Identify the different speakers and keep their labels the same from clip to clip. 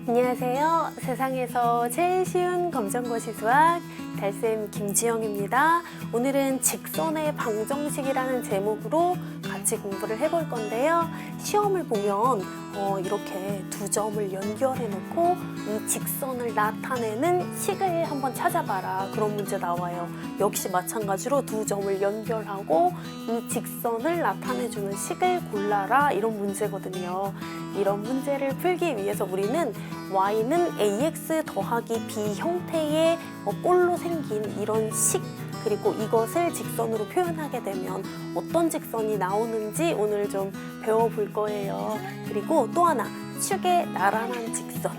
Speaker 1: 안녕하세요. 세상에서 제일 쉬운 검정고시 수학 달쌤 김지영입니다. 오늘은 직선의 방정식이라는 제목으로 같이 공부를 해볼 건데요. 시험을 보면 이렇게 두 점을 연결해 놓고 이 직선을 나타내는 식을 한번 찾아봐라, 그런 문제 나와요. 역시 마찬가지로 두 점을 연결하고 이 직선을 나타내주는 식을 골라라, 이런 문제거든요. 이런 문제를 풀기 위해서 우리는 y는 ax 더하기 b 형태의 꼴로 생긴 이런 식, 그리고 이것을 직선으로 표현하게 되면 어떤 직선이 나오는지 오늘 좀 배워볼 거예요. 그리고 또 하나, 축의 나란한 직선,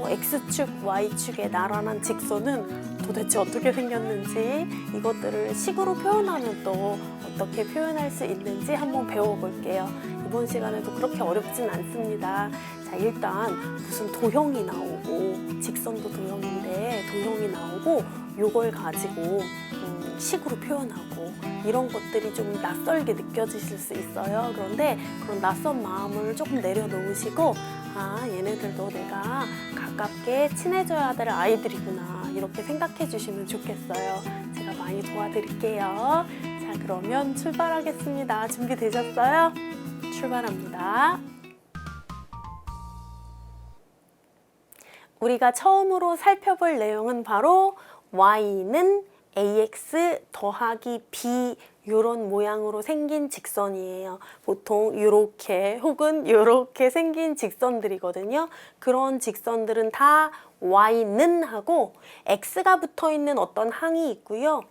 Speaker 1: x축, y축의 나란한 직선은 도대체 어떻게 생겼는지, 이것들을 식으로 표현하면 또 어떻게 표현할 수 있는지 한번 배워볼게요. 이번 시간에도 그렇게 어렵진 않습니다. 자, 일단 무슨 도형이 나오고, 직선도 도형인데 도형이 나오고 요걸 가지고 식으로 표현하고, 이런 것들이 좀 낯설게 느껴지실 수 있어요. 그런데 그런 낯선 마음을 조금 내려놓으시고, 얘네들도 내가 가깝게 친해져야 될 아이들이구나, 이렇게 생각해 주시면 좋겠어요. 제가 많이 도와드릴게요. 자, 그러면 출발하겠습니다. 준비되셨어요? 출발합니다. 우리가 처음으로 살펴볼 내용은 바로 y는 ax 더하기 b, 이런 모양으로 생긴 직선이에요. 보통 이렇게 혹은 이렇게 생긴 직선들이거든요. 그런 직선들은 다 y는 하고 x가 붙어 있는 어떤 항이 있고요.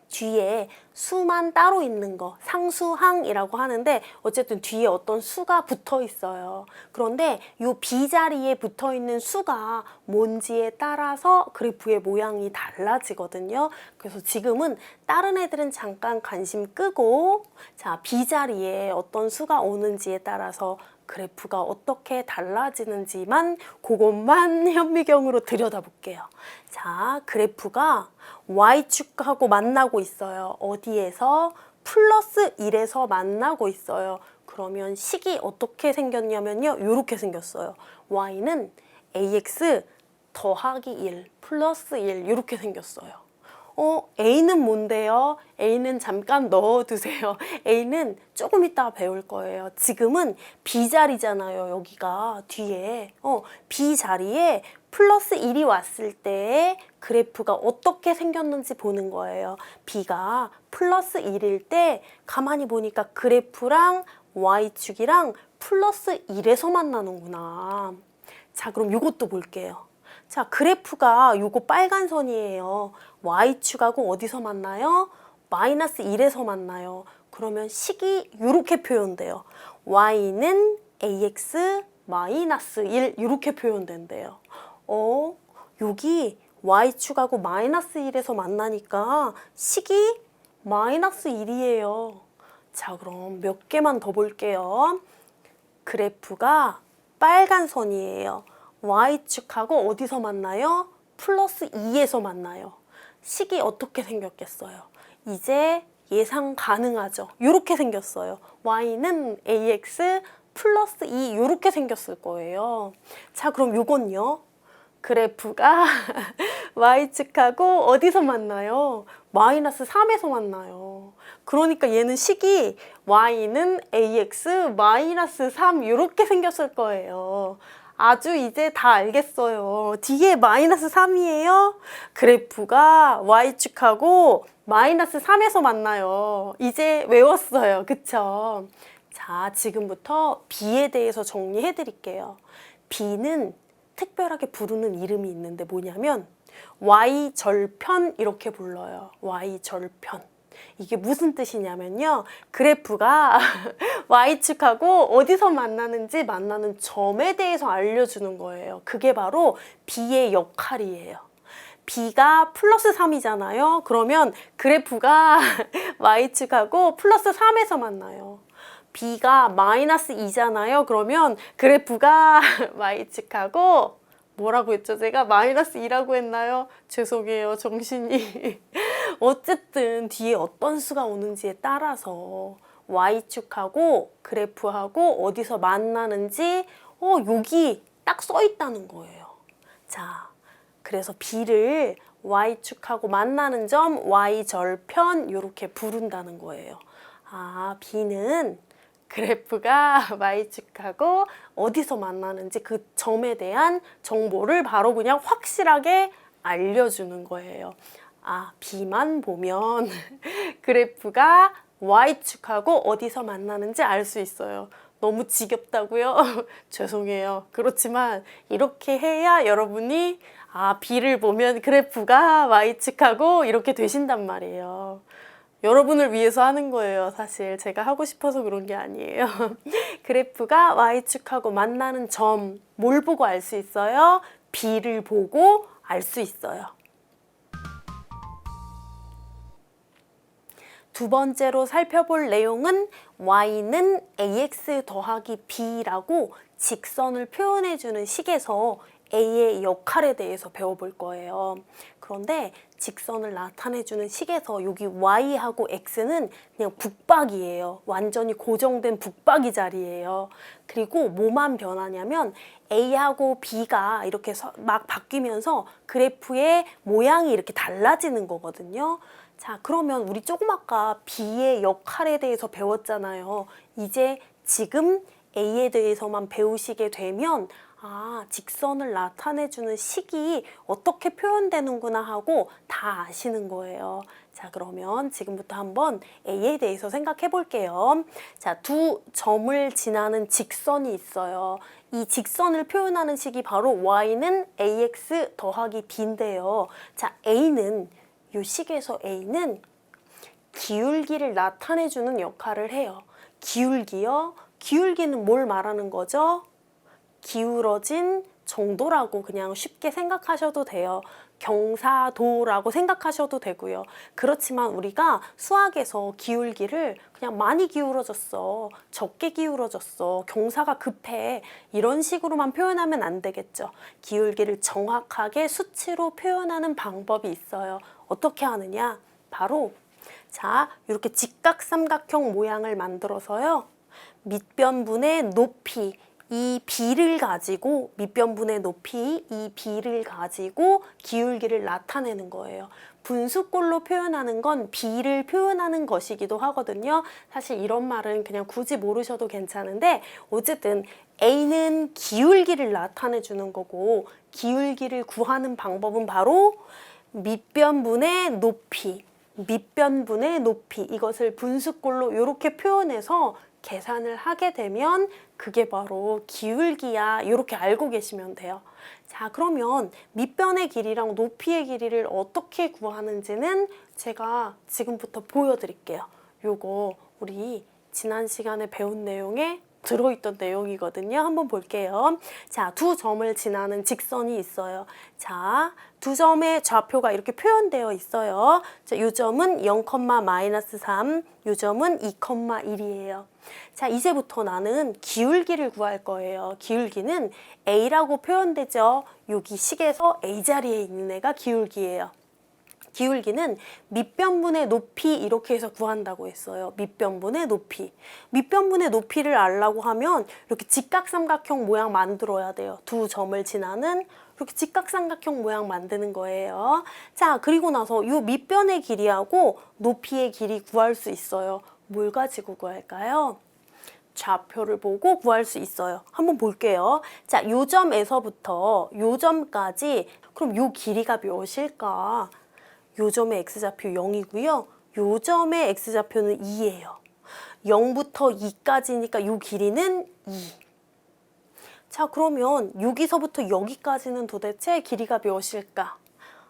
Speaker 1: 뒤에 수만 따로 있는 거 상수항이라고 하는데, 어쨌든 뒤에 어떤 수가 붙어 있어요. 그런데 이 B 자리에 붙어 있는 수가 뭔지에 따라서 그래프의 모양이 달라지거든요. 그래서 지금은 다른 애들은 잠깐 관심 끄고, 자, B 자리에 어떤 수가 오는지에 따라서 그래프가 어떻게 달라지는지만, 그것만 현미경으로 들여다볼게요. 자, 그래프가 y축하고 만나고 있어요. 어디에서? 플러스 1에서 만나고 있어요. 그러면 식이 어떻게 생겼냐면요, 이렇게 생겼어요. y는 ax 더하기 1 플러스 1, 이렇게 생겼어요. A는 뭔데요? A는 잠깐 넣어두세요. A는 조금 이따 배울 거예요. 지금은 B 자리잖아요. 여기가 뒤에 B 자리에 플러스 1이 왔을 때 그래프가 어떻게 생겼는지 보는 거예요. B가 플러스 1일 때 가만히 보니까 그래프랑 Y축이랑 플러스 1에서 만나는구나. 자, 그럼 이것도 볼게요. 자, 그래프가 요거 빨간 선이에요. y축하고 어디서 만나요? 마이너스 1에서 만나요. 그러면 식이 이렇게 표현돼요. y는 ax 마이너스 1, 이렇게 표현된대요. 여기 y축하고 마이너스 1에서 만나니까 식이 마이너스 1이에요. 자, 그럼 몇 개만 더 볼게요. 그래프가 빨간 선이에요. y축하고 어디서 만나요? 플러스 2에서 만나요. 식이 어떻게 생겼겠어요? 이제 예상 가능하죠? 이렇게 생겼어요. y는 ax 플러스 2, 이렇게 생겼을 거예요. 자, 그럼 요건요. 그래프가 y축하고 어디서 만나요? 마이너스 3에서 만나요. 그러니까 얘는 식이 y는 ax 마이너스 3, 이렇게 생겼을 거예요. 아주 이제 다 알겠어요. 뒤에 마이너스 3이에요. 그래프가 y축하고 마이너스 3에서 만나요. 이제 외웠어요. 그쵸? 자, 지금부터 b에 대해서 정리해 드릴게요. b는 특별하게 부르는 이름이 있는데 뭐냐면 y절편, 이렇게 불러요. y절편. 이게 무슨 뜻이냐면요, 그래프가 y축하고 어디서 만나는지, 만나는 점에 대해서 알려주는 거예요. 그게 바로 b의 역할이에요. b가 플러스 3이잖아요. 그러면 그래프가 y축하고 플러스 3에서 만나요. b가 마이너스 2잖아요. 그러면 그래프가 y축하고 뭐라고 했죠? 제가 마이너스 2라고 했나요? 죄송해요, 정신이. 어쨌든 뒤에 어떤 수가 오는지에 따라서 y축하고 그래프하고 어디서 만나는지 여기 딱 써 있다는 거예요. 자, 그래서 B를 Y축하고 만나는 점 Y절편 이렇게 부른다는 거예요. 아, B는 그래프가 Y축하고 어디서 만나는지 그 점에 대한 정보를 바로 그냥 확실하게 알려주는 거예요. 아, B만 보면 그래프가 Y축하고 어디서 만나는지 알 수 있어요. 너무 지겹다고요? 죄송해요. 그렇지만 이렇게 해야 여러분이 아, B를 보면 그래프가 Y축하고 이렇게 되신단 말이에요. 여러분을 위해서 하는 거예요. 사실 제가 하고 싶어서 그런 게 아니에요. 그래프가 Y축하고 만나는 점, 뭘 보고 알 수 있어요? B를 보고 알 수 있어요. 두 번째로 살펴볼 내용은 y는 ax 더하기 b라고 직선을 표현해주는 식에서 a의 역할에 대해서 배워볼 거예요. 그런데 직선을 나타내주는 식에서 여기 y하고 x는 그냥 북박이에요. 완전히 고정된 북박이 자리예요. 그리고 뭐만 변하냐면 a하고 b가 이렇게 막 바뀌면서 그래프의 모양이 이렇게 달라지는 거거든요. 자, 그러면 우리 조금 아까 B의 역할에 대해서 배웠잖아요. 이제 지금 A에 대해서만 배우시게 되면 아, 직선을 나타내주는 식이 어떻게 표현되는구나 하고 다 아시는 거예요. 자, 그러면 지금부터 한번 A에 대해서 생각해 볼게요. 자, 두 점을 지나는 직선이 있어요. 이 직선을 표현하는 식이 바로 y는 ax 더하기 b인데요. 자, A는 이 식에서 A는 기울기를 나타내주는 역할을 해요. 기울기요? 기울기는 뭘 말하는 거죠? 기울어진 정도라고 그냥 쉽게 생각하셔도 돼요. 경사도라고 생각하셔도 되고요. 그렇지만 우리가 수학에서 기울기를 그냥 많이 기울어졌어, 적게 기울어졌어, 경사가 급해 이런 식으로만 표현하면 안 되겠죠. 기울기를 정확하게 수치로 표현하는 방법이 있어요. 어떻게 하느냐? 바로 자, 이렇게 직각삼각형 모양을 만들어서요. 밑변분의 높이 이 b를 가지고 밑변분의 높이 이 b를 가지고 기울기를 나타내는 거예요. 분수꼴로 표현하는 건 b를 표현하는 것이기도 하거든요. 사실 이런 말은 그냥 굳이 모르셔도 괜찮은데 어쨌든 A는 기울기를 나타내 주는 거고 기울기를 구하는 방법은 바로 밑변분의 높이 밑변분의 높이 이것을 분수꼴로 이렇게 표현해서 계산을 하게 되면 그게 바로 기울기야 이렇게 알고 계시면 돼요. 자, 그러면 밑변의 길이랑 높이의 길이를 어떻게 구하는지는 제가 지금부터 보여드릴게요. 요거 우리 지난 시간에 배운 내용에 들어있던 내용이거든요. 한번 볼게요. 자, 두 점을 지나는 직선이 있어요. 자, 두 점의 좌표가 이렇게 표현되어 있어요. 자, 이 점은 0,-3, 이 점은 2,1이에요. 자, 이제부터 나는 기울기를 구할 거예요. 기울기는 A라고 표현되죠. 여기 식에서 A 자리에 있는 애가 기울기예요. 기울기는 밑변분의 높이 이렇게 해서 구한다고 했어요. 밑변분의 높이. 밑변분의 높이를 알려고 하면 이렇게 직각삼각형 모양 만들어야 돼요. 두 점을 지나는 이렇게 직각삼각형 모양 만드는 거예요. 자, 그리고 나서 이 밑변의 길이하고 높이의 길이 구할 수 있어요. 뭘 가지고 구할까요? 좌표를 보고 구할 수 있어요. 한번 볼게요. 자, 요 점에서부터 요 점까지 그럼 요 길이가 몇일까? 요 점의 x좌표 0이고요. 요 점의 x좌표는 2예요. 0부터 2까지니까 요 길이는 2. 자, 그러면 여기서부터 여기까지는 도대체 길이가 몇일까?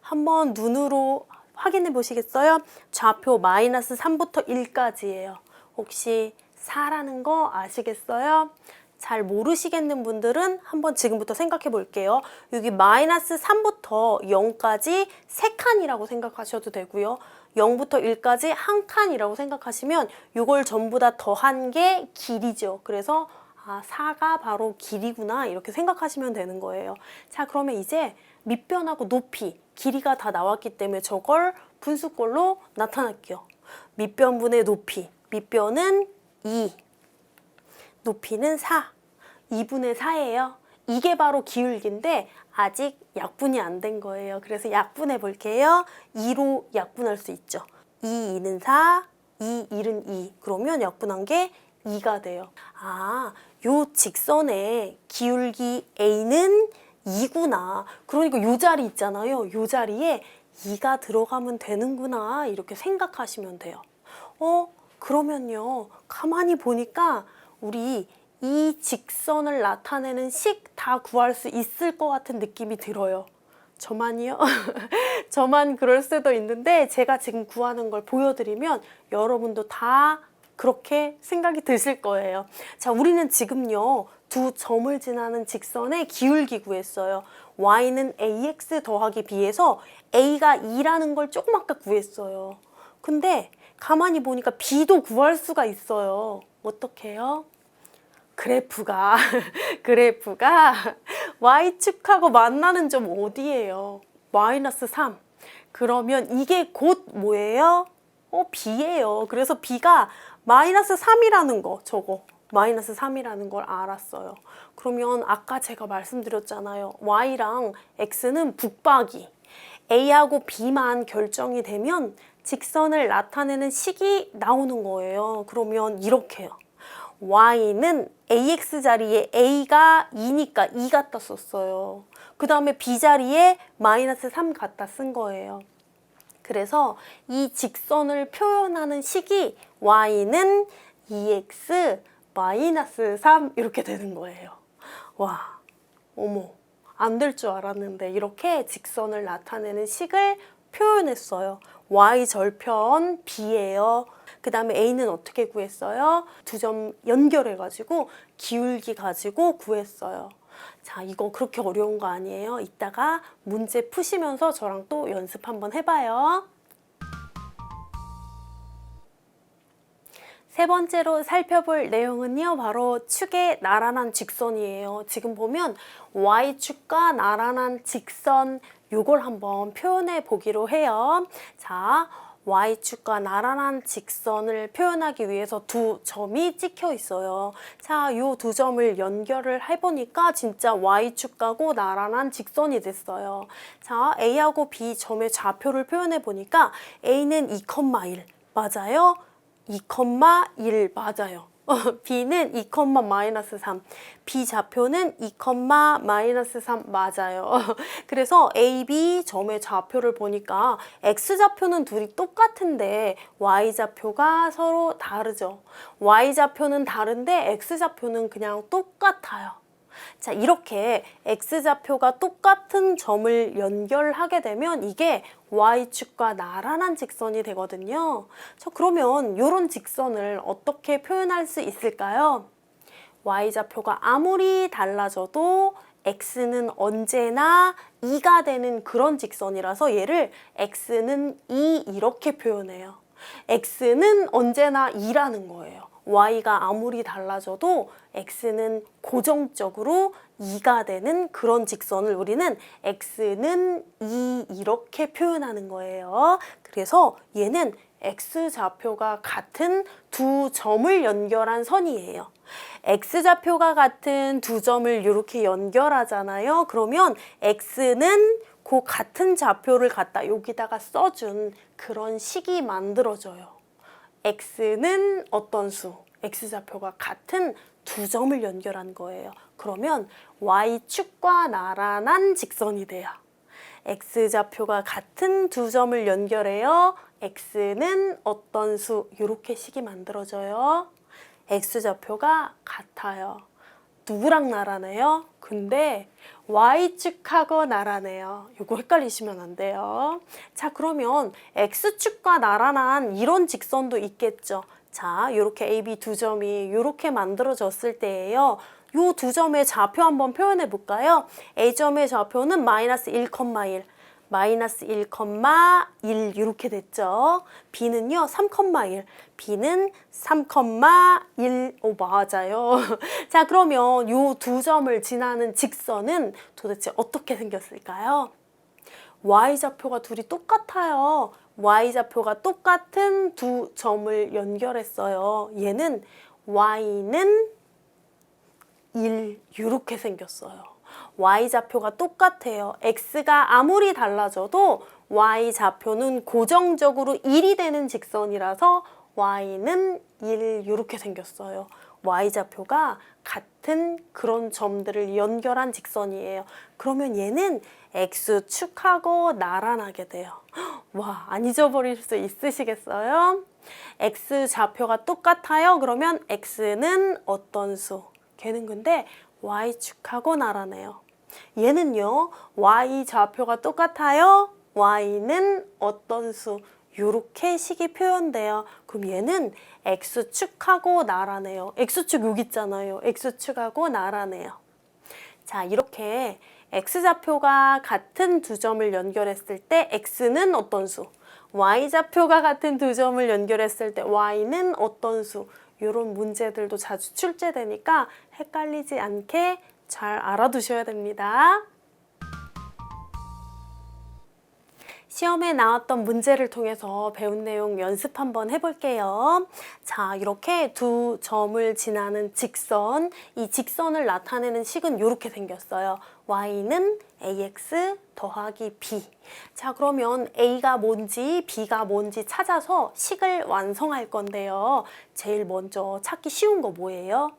Speaker 1: 한번 눈으로 확인해 보시겠어요? 좌표 -3부터 1까지예요. 혹시 4라는 거 아시겠어요? 잘 모르시겠는 분들은 한번 지금부터 생각해 볼게요. 여기 -3부터 0까지 3칸이라고 생각하셔도 되고요. 0부터 1까지 1칸이라고 생각하시면 이걸 전부 다 더한 게 길이죠. 그래서 아, 4가 바로 길이구나 이렇게 생각하시면 되는 거예요. 자, 그러면 이제 밑변하고 높이, 길이가 다 나왔기 때문에 저걸 분수꼴로 나타낼게요. 밑변분의 높이, 밑변은 2, 높이는 4, 2분의 4예요. 이게 바로 기울기인데 아직 약분이 안 된 거예요. 그래서 약분해 볼게요. 2로 약분할 수 있죠. 2, 2는 4, 2, 1은 2. 그러면 약분한 게 2가 돼요. 아, 요 직선의 기울기 A는 2구나. 그러니까 요 자리 있잖아요. 요 자리에 2가 들어가면 되는구나. 이렇게 생각하시면 돼요. 그러면요. 가만히 보니까 우리 이 직선을 나타내는 식 다 구할 수 있을 것 같은 느낌이 들어요. 저만이요? 저만 그럴 수도 있는데 제가 지금 구하는 걸 보여드리면 여러분도 다 그렇게 생각이 드실 거예요. 자, 우리는 지금요. 두 점을 지나는 직선의 기울기 구했어요. y는 ax 더하기 b에서 a가 2라는 걸 조금 아까 구했어요. 근데 가만히 보니까 b도 구할 수가 있어요. 어떻게 해요? 그래프가 y축하고 만나는 점 어디예요? 마이너스 3. 그러면 이게 곧 뭐예요? b예요. 그래서 b가 마이너스 3이라는 거, 저거. 마이너스 3이라는 걸 알았어요. 그러면 아까 제가 말씀드렸잖아요. y랑 x는 북박이. a하고 b만 결정이 되면 직선을 나타내는 식이 나오는 거예요. 그러면 이렇게요. y는 ax 자리에 a가 2니까 2 갖다 썼어요. 그 다음에 b 자리에 마이너스 3 갖다 쓴 거예요. 그래서 이 직선을 표현하는 식이 y는 2x 마이너스 3 이렇게 되는 거예요. 와, 어머, 안 될 줄 알았는데 이렇게 직선을 나타내는 식을 표현했어요. y 절편 b예요. 그 다음에 a는 어떻게 구했어요? 두 점 연결해가지고 기울기 가지고 구했어요. 자, 이거 그렇게 어려운 거 아니에요. 이따가 문제 푸시면서 저랑 또 연습 한번 해봐요. 세 번째로 살펴볼 내용은요. 바로 축의 나란한 직선이에요. 지금 보면 Y축과 나란한 직선 요걸 한번 표현해 보기로 해요. 자, Y축과 나란한 직선을 표현하기 위해서 두 점이 찍혀 있어요. 자, 요 두 점을 연결을 해보니까 진짜 Y축하고 나란한 직선이 됐어요. 자, A하고 B 점의 좌표를 표현해 보니까 A는 2,1 맞아요? 2,1 맞아요. B는 2, 마이너스 3. B 좌표는 2, 마이너스 3 맞아요. 그래서 A, B 점의 좌표를 보니까 X 좌표는 둘이 똑같은데 Y 좌표가 서로 다르죠. Y 좌표는 다른데 X 좌표는 그냥 똑같아요. 자, 이렇게 X좌표가 똑같은 점을 연결하게 되면 이게 Y축과 나란한 직선이 되거든요. 자, 그러면 이런 직선을 어떻게 표현할 수 있을까요? Y좌표가 아무리 달라져도 X는 언제나 2가 되는 그런 직선이라서 얘를 X는 2 이렇게 표현해요. X는 언제나 2라는 거예요. Y가 아무리 달라져도 X는 고정적으로 2가 되는 그런 직선을 우리는 X는 2 이렇게 표현하는 거예요. 그래서 얘는 X좌표가 같은 두 점을 연결한 선이에요. X좌표가 같은 두 점을 이렇게 연결하잖아요. 그러면 X는 그 같은 좌표를 갖다 여기다가 써준 그런 식이 만들어져요. X는 어떤 수? X좌표가 같은 두 점을 연결한 거예요. 그러면 Y축과 나란한 직선이 돼요. X좌표가 같은 두 점을 연결해요. X는 어떤 수? 이렇게 식이 만들어져요. X좌표가 같아요. 누구랑 나란해요? 근데 Y축하고 나란해요. 이거 헷갈리시면 안 돼요. 자, 그러면 X축과 나란한 이런 직선도 있겠죠. 자, 이렇게 AB 두 점이 이렇게 만들어졌을 때예요. 이 두 점의 좌표 한번 표현해 볼까요? A점의 좌표는 마이너스 1,1. 마이너스 1,1 이렇게 됐죠. B는요 3,1. B는 3,1. 오, 맞아요. 자, 그러면 이 두 점을 지나는 직선은 도대체 어떻게 생겼을까요? Y좌표가 둘이 똑같아요. Y좌표가 똑같은 두 점을 연결했어요. 얘는 Y는 1 이렇게 생겼어요. y좌표가 똑같아요. x가 아무리 달라져도 y좌표는 고정적으로 1이 되는 직선이라서 y는 1 이렇게 생겼어요. y좌표가 같은 그런 점들을 연결한 직선이에요. 그러면 얘는 x축하고 나란하게 돼요. 와, 안 잊어버릴 수 있으시겠어요? x좌표가 똑같아요. 그러면 x는 어떤 수? 걔는 근데 y축하고 나란해요. 얘는요, y좌표가 똑같아요. y는 어떤 수? 요렇게 식이 표현돼요. 그럼 얘는 x축하고 나란해요. x축 여기 있잖아요. x축하고 나란해요. 자, 이렇게 x좌표가 같은 두 점을 연결했을 때 x는 어떤 수? y좌표가 같은 두 점을 연결했을 때 y는 어떤 수? 이런 문제들도 자주 출제되니까 헷갈리지 않게 잘 알아두셔야 됩니다. 시험에 나왔던 문제를 통해서 배운 내용 연습 한번 해볼게요. 자, 이렇게 두 점을 지나는 직선, 이 직선을 나타내는 식은 이렇게 생겼어요. y는 ax 더하기 b. 자, 그러면 a가 뭔지 b가 뭔지 찾아서 식을 완성할 건데요. 제일 먼저 찾기 쉬운 거 뭐예요?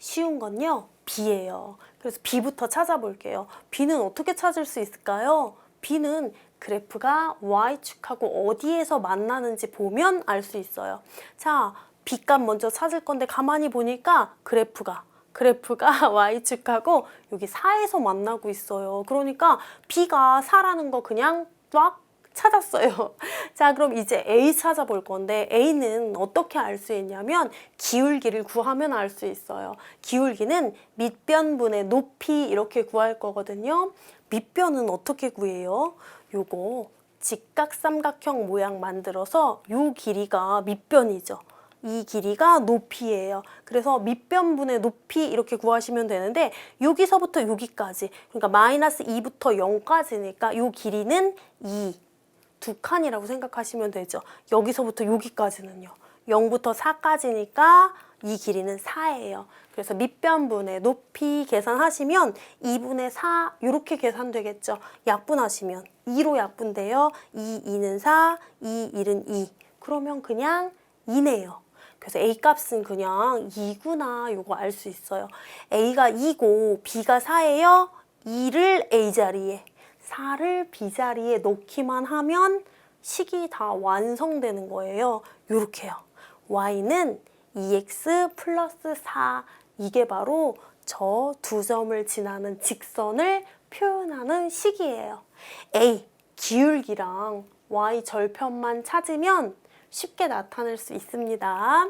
Speaker 1: 쉬운 건요, b예요. 그래서 b부터 찾아볼게요. b는 어떻게 찾을 수 있을까요? b는 그래프가 y축하고 어디에서 만나는지 보면 알 수 있어요. 자, b값 먼저 찾을 건데 가만히 보니까 그래프가 y축하고 여기 4에서 만나고 있어요. 그러니까 b가 4라는 거 그냥 딱 찾았어요. 자, 그럼 이제 a 찾아볼 건데 a는 어떻게 알 수 있냐면 기울기를 구하면 알 수 있어요. 기울기는 밑변분의 높이 이렇게 구할 거거든요. 밑변은 어떻게 구해요? 요거 직각삼각형 모양 만들어서 요 길이가 밑변이죠. 이 길이가 높이예요. 그래서 밑변분의 높이 이렇게 구하시면 되는데 여기서부터 여기까지, 그러니까 마이너스 2부터 0까지니까 요 길이는 2, 두 칸이라고 생각하시면 되죠. 여기서부터 여기까지는요. 0부터 4까지니까 이 길이는 4예요. 그래서 밑변분의 높이 계산하시면 2분의 4 이렇게 계산되겠죠. 약분하시면 2로 약분돼요. 2는 4, 1은 2. 그러면 그냥 2네요. 그래서 A 값은 그냥 2구나 이거 알 수 있어요. A가 2고 B가 4예요. 2를 A 자리에, 4를 B 자리에 넣기만 하면 식이 다 완성되는 거예요. 요렇게요. Y는 2x 플러스 4, 이게 바로 저 두 점을 지나는 직선을 표현하는 식이에요. A, 기울기랑 Y 절편만 찾으면 쉽게 나타낼 수 있습니다.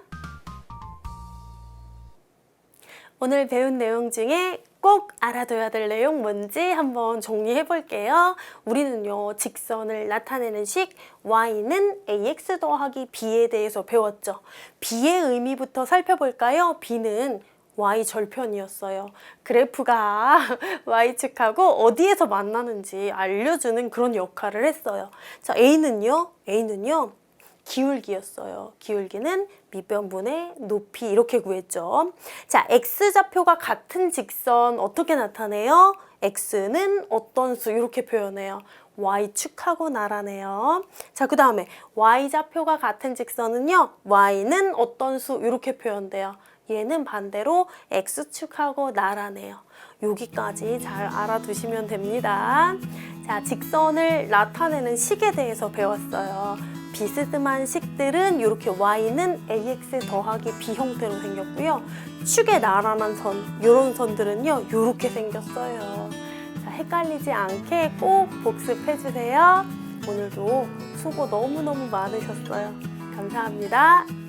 Speaker 1: 오늘 배운 내용 중에 꼭 알아둬야 될 내용 뭔지 한번 정리해 볼게요. 우리는요, 직선을 나타내는 식 y는 ax 더하기 b에 대해서 배웠죠. b의 의미부터 살펴볼까요? b는 y 절편이었어요. 그래프가 y축하고 어디에서 만나는지 알려주는 그런 역할을 했어요. 자, a는요 기울기였어요. 기울기는 밑변분의 높이 이렇게 구했죠. 자, x좌표가 같은 직선 어떻게 나타내요? x는 어떤 수 이렇게 표현해요. y축하고 나란해요. 자, 그 다음에 y좌표가 같은 직선은요. y는 어떤 수 이렇게 표현돼요. 얘는 반대로 x축하고 나란해요. 여기까지 잘 알아두시면 됩니다. 자, 직선을 나타내는 식에 대해서 배웠어요. 비스듬한 식들은 이렇게 y는 ax 더하기 b 형태로 생겼고요. 축에 나란한 선, 이런 선들은요, 이렇게 생겼어요. 자, 헷갈리지 않게 꼭 복습해주세요. 오늘도 수고 너무너무 많으셨어요. 감사합니다.